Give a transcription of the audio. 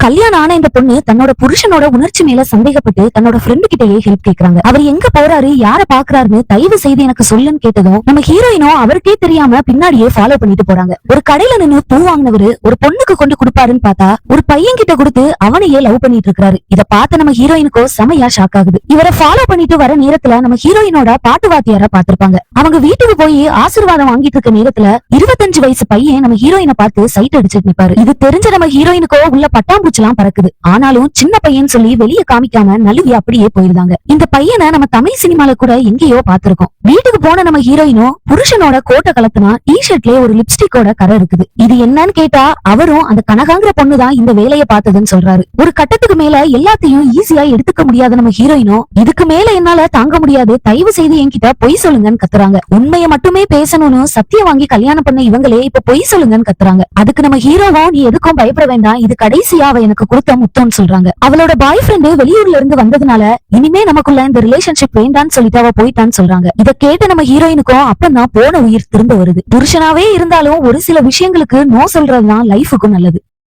கல்யாணம் ஆன இந்த பொண்ணு தன்னோட புருஷனோட உணர்ச்சி மேல சந்தேகப்பட்டு தன்னோட ஃப்ரெண்டு கிட்டயே ஹெல்ப் கேக்குறாங்க. அவர் எங்க போறாரு, யார பாக்குறாருன்னு தயவு செய்து எனக்கு சொல்லுன்னு கேட்டதும் நம்ம ஹீரோயினும் அவருக்கே தெரியாம பின்னாடியே ஃபாலோ பண்ணிட்டு போறாங்க. ஒரு கடையில நின்னு பூ வாங்கினவரு ஒரு பொண்ணுக்கு கொண்டு கொடுப்பாருன்னு பார்த்தா ஒரு பையன் கிட்ட கொடுத்து அவனையே லவ் பண்ணிட்டு இருக்காரு. இத பார்த்து நம்ம ஹீரோயினுக்கோ செமையா ஷாக் ஆகுது. இவரை ஃபாலோ பண்ணிட்டு வர நேரத்துல நம்ம ஹீரோயினோட பாட்டு வாத்தியார பாத்திருப்பாங்க. அவங்க வீட்டுக்கு போய் ஆசீர்வாதம் வாங்கிட்டு இருக்க நேரத்துல 25 வயசு பையன் நம்ம ஹீரோயினை பார்த்து சைட் அடிச்சுட்டு நிப்பாரு. இது தெரிஞ்ச நம்ம ஹீரோயினுக்கோ உள்ள பட்டாம்பூச்செல்லாம் பறக்குது. ஆனாலும் சின்ன பையன் சொல்லி வெளியே காமிக்காம நழுவி அப்படியே போயிருந்தாங்க. இந்த பையனை நம்ம தமிழ் சினிமால கூட எங்கேயோ பாத்திருக்கோம். வீட்டுக்கு போன நம்ம ஹீரோயினும் புருஷனோட கோட்டை கலத்துனா டி-ஷர்ட்லயே ஒரு லிப்ஸ்டிக்கோட கரை இருக்குது. இது என்னன்னு கேட்டா அவரும் அந்த கனகாங்கிற பொண்ணுதான் இந்த வேலையை பார்த்ததுன்னு சொல்றாரு. ஒரு கட்டத்துக்கு மேல எல்லாத்தையும் ஈஸியா எடுத்துக்க முடியாத நம்ம ஹீரோயினும் இதுக்கு மேல என்னால தாங்க முடியாது, தயவு செய்து என்கிட்ட பொய் சொல்லுங்கன்னு கத்துறாங்க. உண்மையை மட்டுமே பேசணும்னு சத்தியம் வாங்கி கல்யாணம் பண்ண இவங்களே இப்ப பொய் சொல்லுங்கன்னு கத்துறாங்க. அதுக்கு நம்ம ஹீரோவும் நீ எதுக்கும் பயப்பட வேண்டாம், இது கடைசியா அவ எனக்கு கொடுத்த முத்தம்னு சொல்றாங்க. அவளோட பாய் ஃப்ரெண்டு வெளியூர்ல இருந்து வந்ததுனால இனிமே நமக்குள்ள இந்த ரிலேஷன்ஷிப் வேண்டான்னு சொல்லிட்டு அவ போயிட்டான்னு சொல்றாங்க. இத கேட்ட நம்ம ஹீரோயினுக்கும் அப்பதான் போன உயிர் திரும்ப வருது. புருஷனாவே இருந்தாலும் ஒரு சில விஷயங்களுக்கு நோ சொல்றதுதான் லைஃபுக்கும் நல்லது.